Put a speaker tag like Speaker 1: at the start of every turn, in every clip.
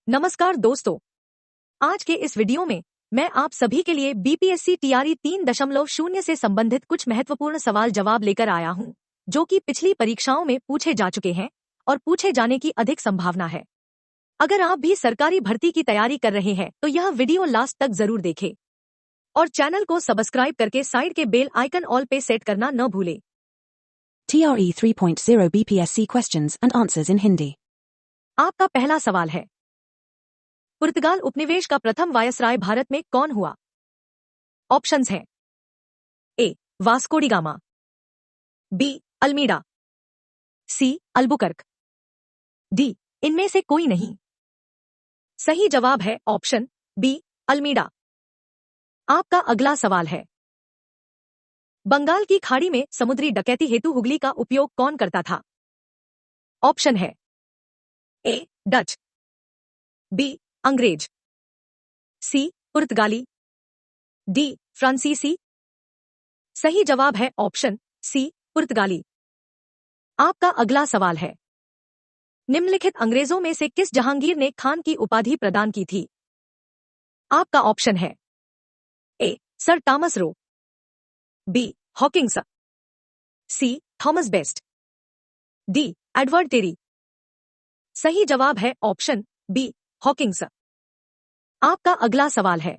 Speaker 1: नमस्कार दोस्तों, आज के इस वीडियो में मैं आप सभी के लिए बीपीएससी टीआरई 3.0 से संबंधित कुछ महत्वपूर्ण सवाल जवाब लेकर आया हूं, जो कि पिछली परीक्षाओं में पूछे जा चुके हैं और पूछे जाने की अधिक संभावना है। अगर आप भी सरकारी भर्ती की तैयारी कर रहे हैं तो यह वीडियो लास्ट तक जरूर देखें और चैनल को सब्सक्राइब करके साइड के बेल आइकन ऑल पे सेट करना न भूलें।
Speaker 2: TRE 3.0 BPSC questions and answers in Hindi.
Speaker 1: आपका पहला सवाल है, पुर्तगाल उपनिवेश का प्रथम वायसराय भारत में कौन हुआ? ऑप्शंस हैं A. Vasco da Gama, B. Almeida, C. Albuquerque, D. इनमें से कोई नहीं। सही जवाब है ऑप्शन बी. अल्मीडा। आपका अगला सवाल है, बंगाल की खाड़ी में समुद्री डकैती हेतु हुगली का उपयोग कौन करता था? ऑप्शन है ए. Dutch, B. अंग्रेज, सी. पुर्तगाली, डी. फ्रांसीसी। सही जवाब है ऑप्शन सी. पुर्तगाली। आपका अगला सवाल है, निम्नलिखित अंग्रेजों में से किस जहांगीर ने खान की उपाधि प्रदान की थी? आपका ऑप्शन है A. Sir Thomas Roe, B. Hawkins, C. Thomas Best, D. Edward Terry. सही जवाब है ऑप्शन बी. हॉकिंस। आपका अगला सवाल है,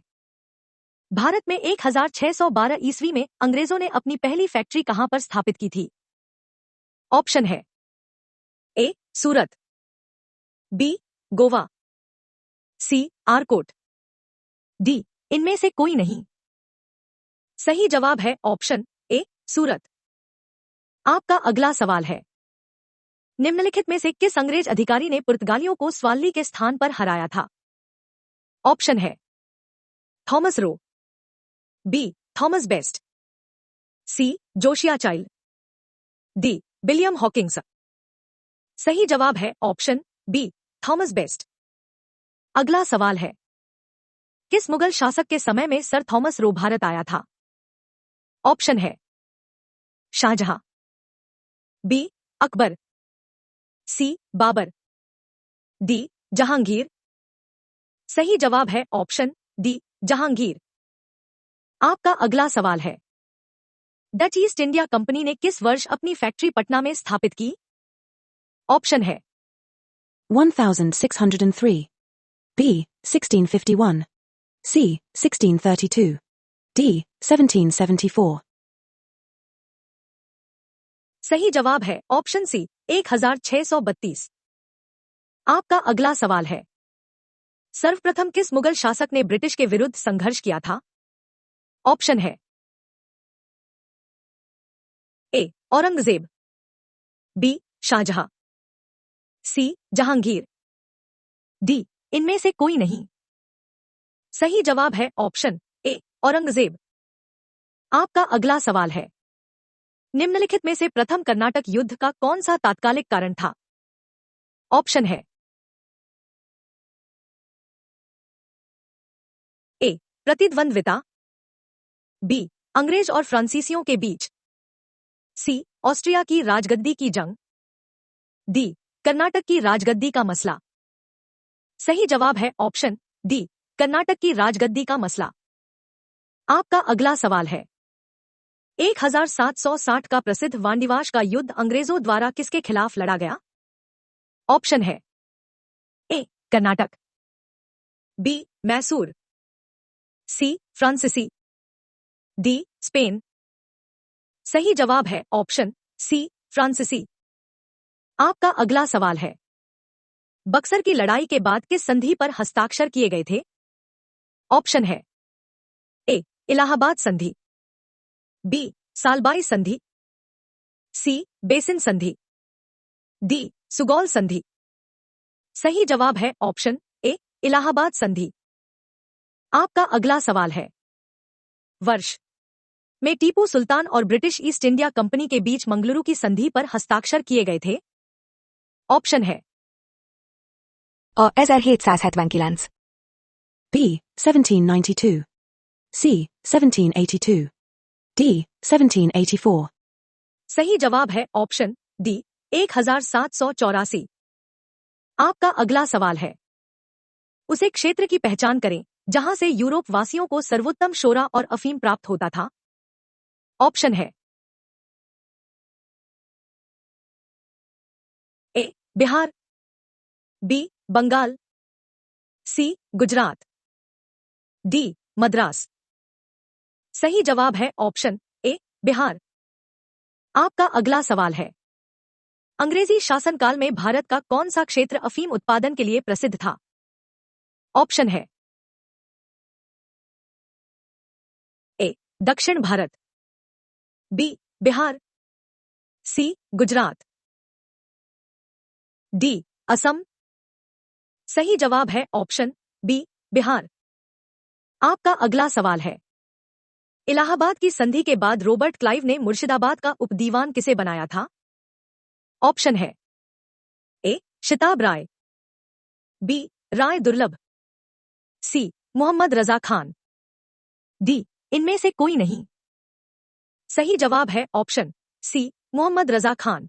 Speaker 1: भारत में 1612 ईस्वी में अंग्रेजों ने अपनी पहली फैक्ट्री कहां पर स्थापित की थी? ऑप्शन है ए. सूरत, बी. गोवा, सी. आरकोट, डी. इनमें से कोई नहीं। सही जवाब है ऑप्शन ए. सूरत। आपका अगला सवाल है, निम्नलिखित में से किस अंग्रेज अधिकारी ने पुर्तगालियों को स्वाल्ली के स्थान पर हराया था? ऑप्शन है Thomas Roe, B. Thomas Best, C. Josiah Child, D. William Hawkins. सही जवाब है ऑप्शन बी. Thomas best. अगला सवाल है, किस मुगल शासक के समय में सर थॉमस रो भारत आया था? ऑप्शन है शाहजहां, बी. अकबर, सी. बाबर, डी. जहांगीर। सही जवाब है ऑप्शन डी. जहांगीर। आपका अगला सवाल है, डच ईस्ट इंडिया कंपनी ने किस वर्ष अपनी फैक्ट्री पटना में स्थापित की? ऑप्शन है
Speaker 2: 1603, B. 1651, C. 1632, D. 1774.
Speaker 1: सही जवाब है ऑप्शन सी. 1632। आपका अगला सवाल है, सर्वप्रथम किस मुगल शासक ने ब्रिटिश के विरुद्ध संघर्ष किया था? ऑप्शन है ए. औरंगजेब, बी. शाहजहां, सी. जहांगीर, डी. इनमें से कोई नहीं। सही जवाब है ऑप्शन ए. औरंगजेब। आपका अगला सवाल है, निम्नलिखित में से प्रथम कर्नाटक युद्ध का कौन सा तात्कालिक कारण था? ऑप्शन है ए. प्रतिद्वंद्विता, बी. अंग्रेज और फ्रांसीसियों के बीच, सी. ऑस्ट्रिया की राजगद्दी की जंग, डी. कर्नाटक की राजगद्दी का मसला। सही जवाब है ऑप्शन डी. कर्नाटक की राजगद्दी का मसला। आपका अगला सवाल है, 1760 का प्रसिद्ध वांडीवाश का युद्ध अंग्रेजों द्वारा किसके खिलाफ लड़ा गया? ऑप्शन है ए. कर्नाटक, बी. मैसूर, सी. फ्रांसीसी, डी. स्पेन। सही जवाब है ऑप्शन सी. फ्रांसीसी। आपका अगला सवाल है, बक्सर की लड़ाई के बाद किस संधि पर हस्ताक्षर किए गए थे? ऑप्शन है ए. इलाहाबाद संधि, बी. सालबाई संधि, सी. बेसिन संधि, डी. सुगौल संधि। सही जवाब है ऑप्शन ए. इलाहाबाद संधि। आपका अगला सवाल है, वर्ष में टीपू सुल्तान और ब्रिटिश ईस्ट इंडिया कंपनी के बीच मंगलुरु की संधि पर हस्ताक्षर किए गए थे? ऑप्शन है
Speaker 3: A 1779,
Speaker 2: B. 1792, C. 1782, D. 1784.
Speaker 1: सही जवाब है ऑप्शन डी. 1784। आपका अगला सवाल है, उसे क्षेत्र की पहचान करें जहां से यूरोप वासियों को सर्वोत्तम शोरा और अफीम प्राप्त होता था। ऑप्शन है ए बिहार, बी बंगाल, सी गुजरात, डी मद्रास। सही जवाब है ऑप्शन ए बिहार। आपका अगला सवाल है, अंग्रेजी शासनकाल में भारत का कौन सा क्षेत्र अफीम उत्पादन के लिए प्रसिद्ध था? ऑप्शन है ए दक्षिण भारत, बी बिहार, सी गुजरात, डी असम। सही जवाब है ऑप्शन बी बिहार। आपका अगला सवाल है, इलाहाबाद की संधि के बाद रॉबर्ट क्लाइव ने मुर्शिदाबाद का उपदीवान किसे बनाया था? ऑप्शन है ए शिताब राय, बी राय दुर्लभ, सी मोहम्मद रजा खान, डी इनमें से कोई नहीं। सही जवाब है ऑप्शन सी मोहम्मद रजा खान।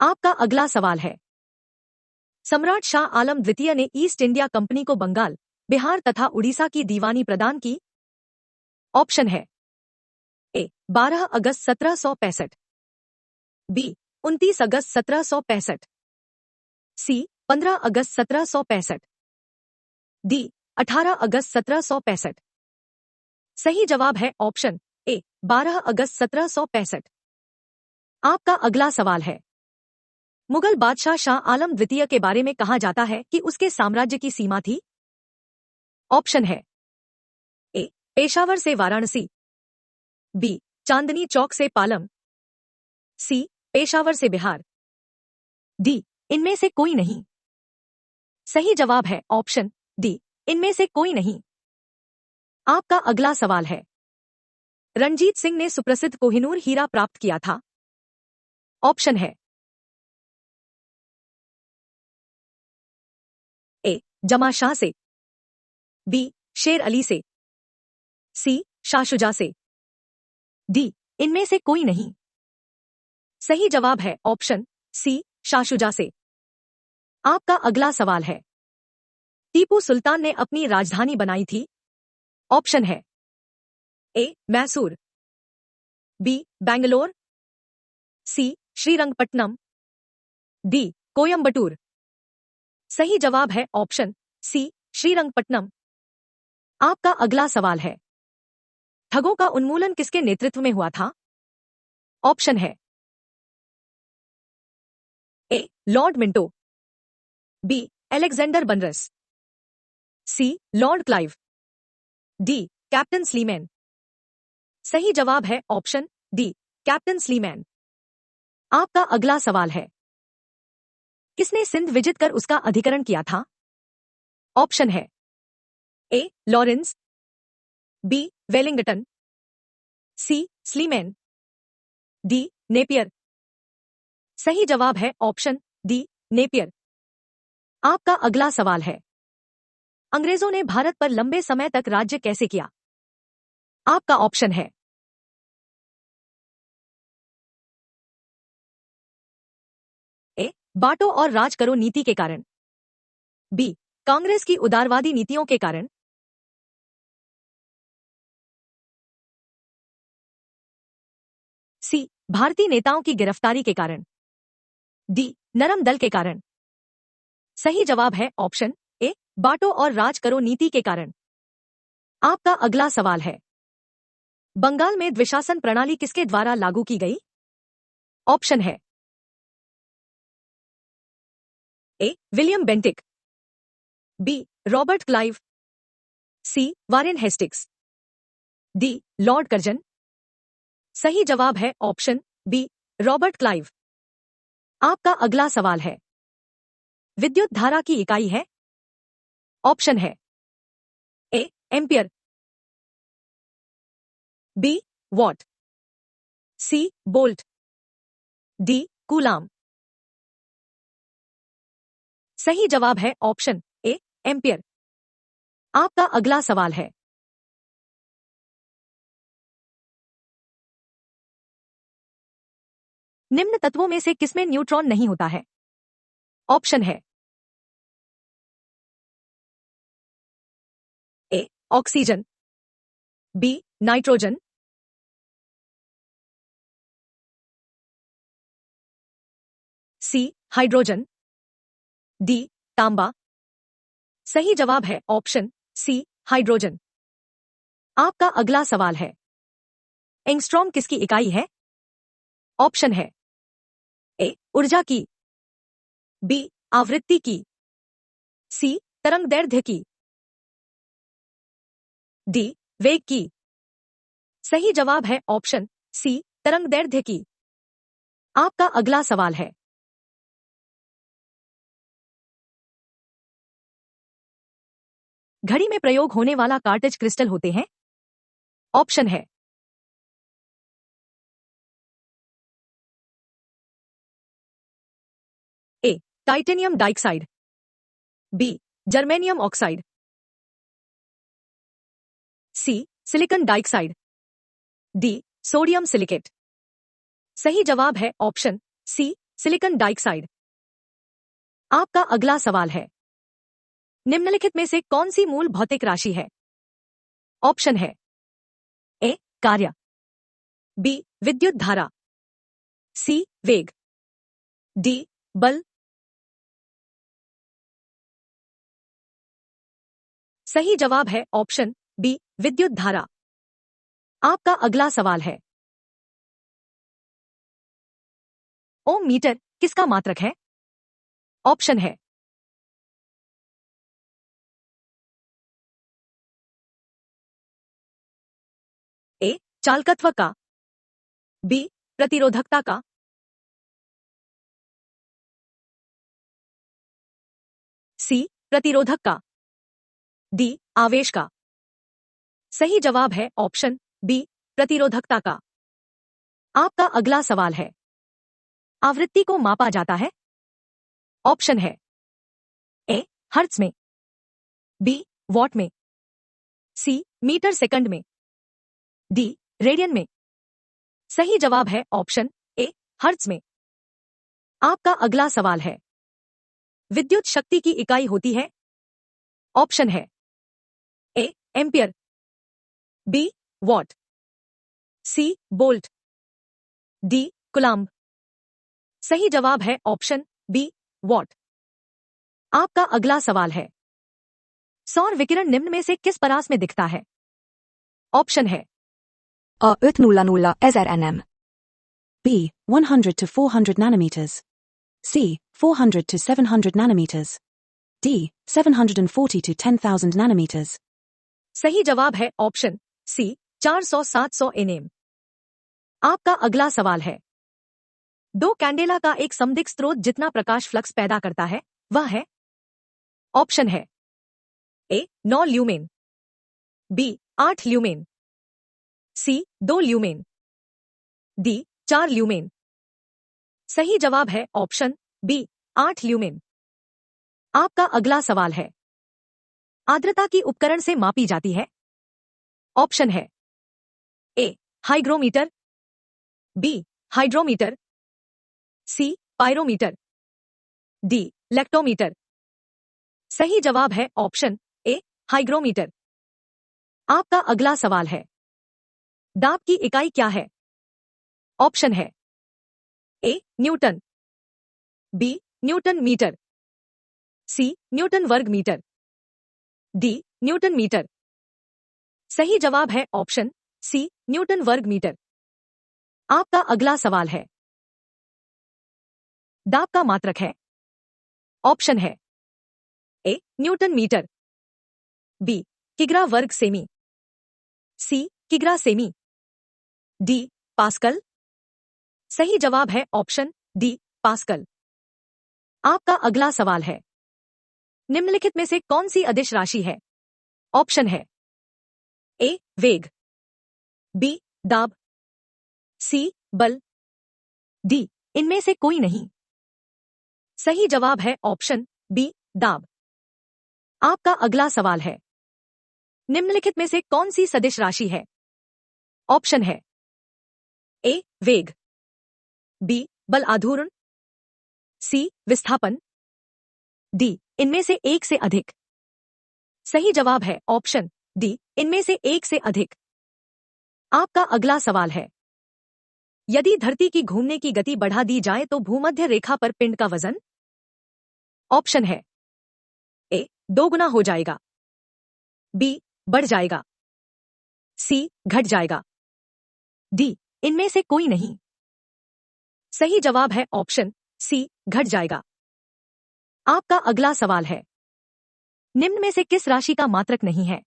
Speaker 1: आपका अगला सवाल है, सम्राट शाह आलम द्वितीय ने ईस्ट इंडिया कंपनी को बंगाल, बिहार तथा उड़ीसा की दीवानी प्रदान की? ऑप्शन है ए 12 अगस्त 1765, बी 29 अगस्त 1765, सी 15 अगस्त 1765, डी 18 अगस्त 1765। सही जवाब है ऑप्शन ए 12 अगस्त 1765। आपका अगला सवाल है, मुगल बादशाह शाह आलम द्वितीय के बारे में कहा जाता है कि उसके साम्राज्य की सीमा थी? ऑप्शन है ए पेशावर से वाराणसी, बी चांदनी चौक से पालम, सी पेशावर से बिहार, डी इनमें से कोई नहीं। सही जवाब है ऑप्शन डी इनमें से कोई नहीं। आपका अगला सवाल है, रणजीत सिंह ने सुप्रसिद्ध कोहिनूर हीरा प्राप्त किया था? ऑप्शन है ए जमा शाह से, बी शेर अली से, सी शाह शुजा से, डी इनमें से कोई नहीं। सही जवाब है ऑप्शन सी शाह शुजा से। आपका अगला सवाल है, टीपू सुल्तान ने अपनी राजधानी बनाई थी? ऑप्शन है ए मैसूर, बी बैंगलोर, सी श्रीरंगपट्टनम, डी कोयम्बटूर। सही जवाब है ऑप्शन सी श्रीरंगपट्टनम। आपका अगला सवाल है, ठगों का उन्मूलन किसके नेतृत्व में हुआ था? ऑप्शन है A Lord Minto, B Alexander Burnes, C Lord Clive, D Captain Sleeman. सही जवाब है ऑप्शन डी कैप्टन स्लीमैन। आपका अगला सवाल है, किसने सिंध विजित कर उसका अधिकरण किया था? ऑप्शन है ए लॉरेंस, बी वेलिंगटन, सी स्लीमैन, डी नेपियर। सही जवाब है ऑप्शन डी नेपियर। आपका अगला सवाल है, अंग्रेजों ने भारत पर लंबे समय तक राज्य कैसे किया? आपका ऑप्शन है ए बांटो और राज करो नीति के कारण, बी कांग्रेस की उदारवादी नीतियों के कारण, सी भारतीय नेताओं की गिरफ्तारी के कारण, डी नरम दल के कारण। सही जवाब है ऑप्शन ए बांटो और राज करो नीति के कारण। आपका अगला सवाल है, बंगाल में द्विशासन प्रणाली किसके द्वारा लागू की गई? ऑप्शन है A William Bentinck, B Robert Clive, C Warren Hastings, D Lord Curzon. सही जवाब है ऑप्शन बी रॉबर्ट क्लाइव। आपका अगला सवाल है, विद्युत धारा की इकाई है? ऑप्शन है A ampere, B watt, C volt, D coulomb. सही जवाब है ऑप्शन ए एम्पियर। आपका अगला सवाल है, निम्न तत्वों में से किसमें न्यूट्रॉन नहीं होता है? ऑप्शन है oxygen, B nitrogen, C hydrogen, D तांबा। सही जवाब है ऑप्शन सी हाइड्रोजन। आपका अगला सवाल है, एंगस्ट्रॉम किसकी इकाई है? ऑप्शन है ए ऊर्जा की, बी आवृत्ति की, सी तरंगदैर्घ्य की, डी वेग की। सही जवाब है ऑप्शन सी तरंगदैर्घ्य की। आपका अगला सवाल है, घड़ी में प्रयोग होने वाला कार्टेज क्रिस्टल होते हैं? ऑप्शन है A titanium dioxide, B germanium oxide, C silicon dioxide, D sodium silicate. सही जवाब है ऑप्शन सी सिलिकॉन डाइऑक्साइड। आपका अगला सवाल है, निम्नलिखित में से कौन सी मूल भौतिक राशि है? ऑप्शन है ए कार्य, बी विद्युत धारा, सी वेग, डी बल। सही जवाब है ऑप्शन बी विद्युत धारा। आपका अगला सवाल है, ओम मीटर किसका मात्रक है? ऑप्शन है ए चालकत्व का, बी प्रतिरोधकता का, सी प्रतिरोधक का, डी आवेश का। सही जवाब है ऑप्शन बी प्रतिरोधकता का। आपका अगला सवाल है, आवृत्ति को मापा जाता है? ऑप्शन है ए हर्ट्ज में, बी वॉट में, सी मीटर सेकंड में, डी रेडियन में। सही जवाब है ऑप्शन ए हर्ट्ज में। आपका अगला सवाल है, विद्युत शक्ति की इकाई होती है? ऑप्शन है A ampere, B watt, C volt, D coulomb. सही जवाब है ऑप्शन बी वॉट। आपका अगला सवाल है, सौर विकिरण निम्न में से किस परास में दिखता है? ऑप्शन है
Speaker 3: A 500,000 nm.
Speaker 2: B. 100 to 400 nanometers. C. 400 to 700 nanometers. D. 740 to 10,000 nanometers.
Speaker 1: सही जवाब है ऑप्शन सी 400-700 nm। आपका अगला सवाल है, दो कैंडेला का एक समदिक स्रोत जितना प्रकाश फ्लक्स पैदा करता है वह है? ऑप्शन है ए 9 ल्यूमेन, बी 8 ल्यूमेन, सी 2 ल्यूमेन, डी 4 ल्यूमेन। सही जवाब है ऑप्शन बी 8 ल्यूमेन। आपका अगला सवाल है, आर्द्रता की उपकरण से मापी जाती है? ऑप्शन है ए हाइग्रोमीटर, बी हाइड्रोमीटर, सी पायरोमीटर, डी लेक्टोमीटर। सही जवाब है ऑप्शन ए हाइग्रोमीटर। आपका अगला सवाल है, दाब की इकाई क्या है? ऑप्शन है A newton, B newton metre, C newton वर्ग मीटर, डी न्यूटन मीटर। सही जवाब है ऑप्शन सी न्यूटन वर्ग मीटर। आपका अगला सवाल है, दाब का मात्रक है? ऑप्शन है ए न्यूटन मीटर, बी किग्रा वर्ग सेमी, सी किग्रा सेमी, डी पास्कल। सही जवाब है ऑप्शन डी पास्कल। आपका अगला सवाल है, निम्नलिखित में से कौन सी अदिश राशि है? ऑप्शन है ए वेग, बी दाब, सी बल, डी इनमें से कोई नहीं। सही जवाब है ऑप्शन बी दाब। आपका अगला सवाल है, निम्नलिखित में से कौन सी सदिश राशि है? ऑप्शन है ए वेग, बी बल आघूर्ण, सी विस्थापन, डी इनमें से एक से अधिक। सही जवाब है ऑप्शन डी, इनमें से एक से अधिक। आपका अगला सवाल है, यदि धरती की घूमने की गति बढ़ा दी जाए तो भूमध्य रेखा पर पिंड का वजन? ऑप्शन है, ए, 2 गुना हो जाएगा, बी, बढ़ जाएगा, सी, घट जाएगा, डी, इनमें से कोई नहीं। सही जवाब है ऑप्शन सी, घट जाएगा। आपका अगला सवाल है, निम्न में से किस राशि का मात्रक नहीं है?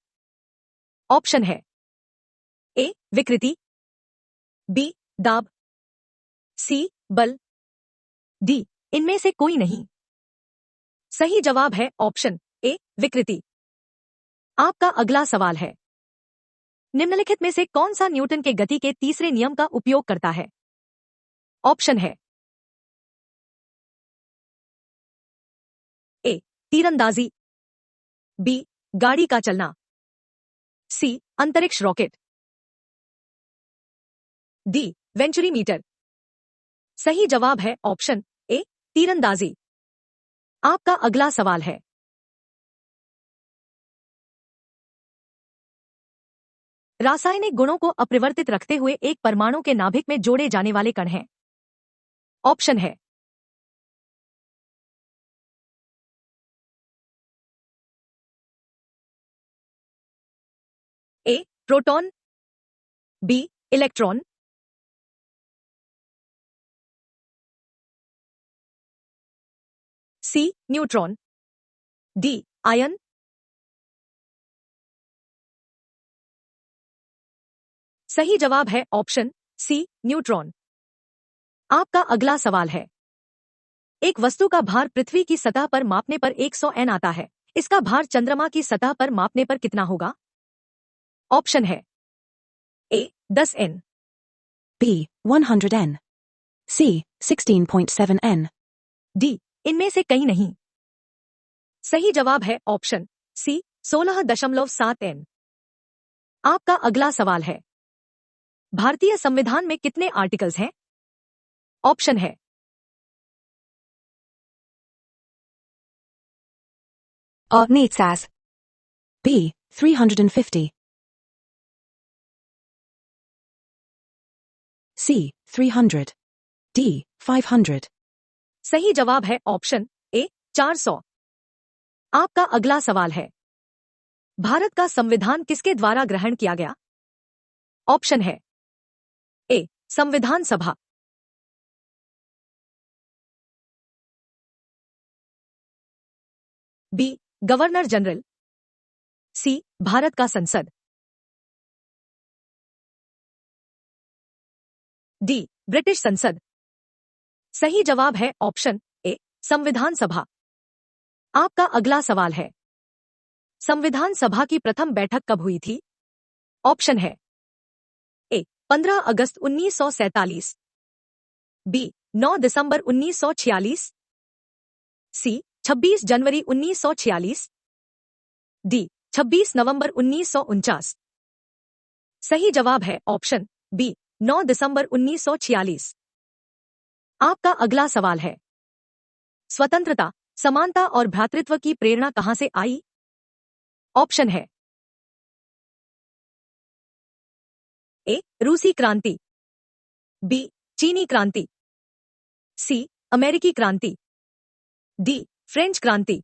Speaker 1: ऑप्शन है, ए, विकृति, बी, दाब, सी, बल, डी, इनमें से कोई नहीं। सही जवाब है ऑप्शन ए, विकृति। आपका अगला सवाल है, निम्नलिखित में से कौन सा न्यूटन के गति के तीसरे नियम का उपयोग करता है? ऑप्शन है, ए, तीरंदाजी, बी, गाड़ी का चलना, सी, अंतरिक्ष रॉकेट, डी, वेंचुरी मीटर। सही जवाब है ऑप्शन ए, तीरंदाजी। आपका अगला सवाल है, रासायनिक गुणों को अपरिवर्तित रखते हुए एक परमाणु के नाभिक में जोड़े जाने वाले कण हैं? ऑप्शन है, ए, प्रोटॉन, बी, इलेक्ट्रॉन, सी, न्यूट्रॉन, डी, आयन। सही जवाब है ऑप्शन सी, न्यूट्रॉन। आपका अगला सवाल है, एक वस्तु का भार पृथ्वी की सतह पर मापने पर 100 N आता है, इसका भार चंद्रमा की सतह पर मापने पर कितना होगा? ऑप्शन है, ए, 10 N,
Speaker 2: B, 100 N. C, 16.7 N.
Speaker 1: D, इनमें से कहीं नहीं। सही जवाब है ऑप्शन सी, 16.7 N। आपका अगला सवाल है, भारतीय संविधान में कितने आर्टिकल्स हैं? ऑप्शन है,
Speaker 3: A 400.
Speaker 2: B, 350. C, 300. D, 500.
Speaker 1: सही जवाब है ऑप्शन ए, 400। आपका अगला सवाल है, भारत का संविधान किसके द्वारा ग्रहण किया गया? ऑप्शन है, ए, संविधान सभा, बी, गवर्नर जनरल, सी, भारत का संसद, डी, ब्रिटिश संसद। सही जवाब है ऑप्शन ए, संविधान सभा। आपका अगला सवाल है, संविधान सभा की प्रथम बैठक कब हुई थी? ऑप्शन है, ए, 15 अगस्त 1947, बी, 9 दिसंबर 1946, सी, 26 जनवरी 1946, डी, 26 नवंबर 1949। सही जवाब है ऑप्शन बी, 9 दिसंबर 1946। आपका अगला सवाल है, स्वतंत्रता, समानता और भ्रातृत्व की प्रेरणा कहां से आई? ऑप्शन है, ए, रूसी क्रांति, बी, चीनी क्रांति, सी, अमेरिकी क्रांति, डी, फ्रेंच क्रांति।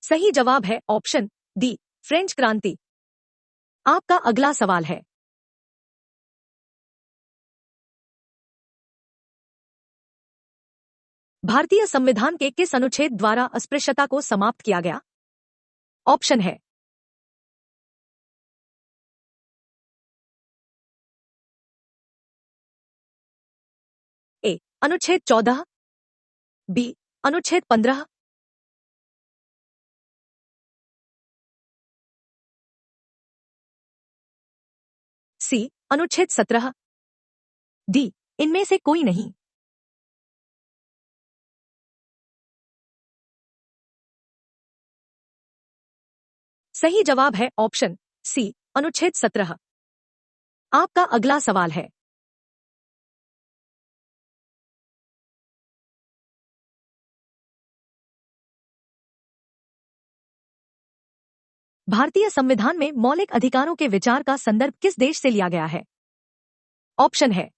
Speaker 1: सही जवाब है ऑप्शन डी, फ्रेंच क्रांति। आपका अगला सवाल है, भारतीय संविधान के किस अनुच्छेद द्वारा अस्पृश्यता को समाप्त किया गया? ऑप्शन है, ए, अनुच्छेद 14, बी, अनुच्छेद 15, सी, अनुच्छेद 17, डी, इनमें से कोई नहीं। सही जवाब है ऑप्शन सी, अनुच्छेद 17। आपका अगला सवाल है, भारतीय संविधान में मौलिक अधिकारों के विचार का संदर्भ किस देश से लिया गया है? ऑप्शन है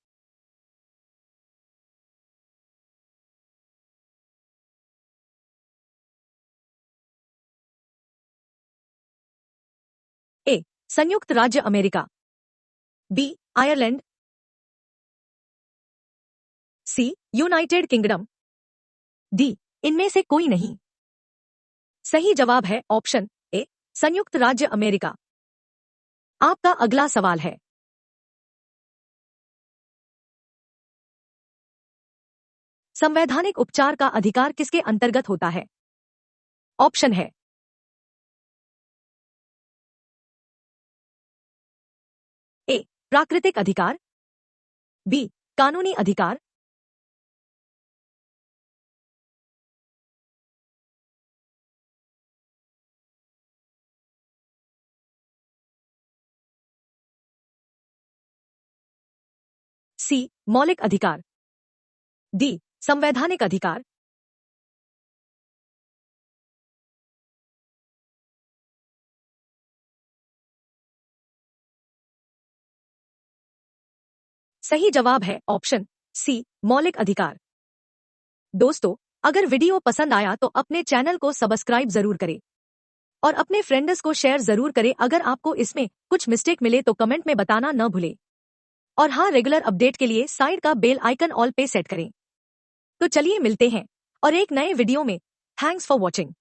Speaker 1: ए संयुक्त राज्य America, B Ireland, C United kingdom, D इनमें से कोई नहीं। सही जवाब है ऑप्शन ए संयुक्त राज्य अमेरिका। आपका अगला सवाल है, संवैधानिक उपचार का अधिकार किसके अंतर्गत होता है? ऑप्शन है ए प्राकृतिक अधिकार, बी कानूनी अधिकार, सी मौलिक अधिकार, डी संवैधानिक अधिकार। सही जवाब है ऑप्शन सी मौलिक अधिकार। दोस्तों, अगर वीडियो पसंद आया तो अपने चैनल को सब्सक्राइब जरूर करें और अपने फ्रेंड्स को शेयर जरूर करें। अगर आपको इसमें कुछ मिस्टेक मिले तो कमेंट में बताना न भूलें। और हाँ, रेगुलर अपडेट के लिए साइड का बेल आइकन ऑल पे सेट करें। तो चलिए मिलते हैं और एक नए वीडियो में। Thanks for watching.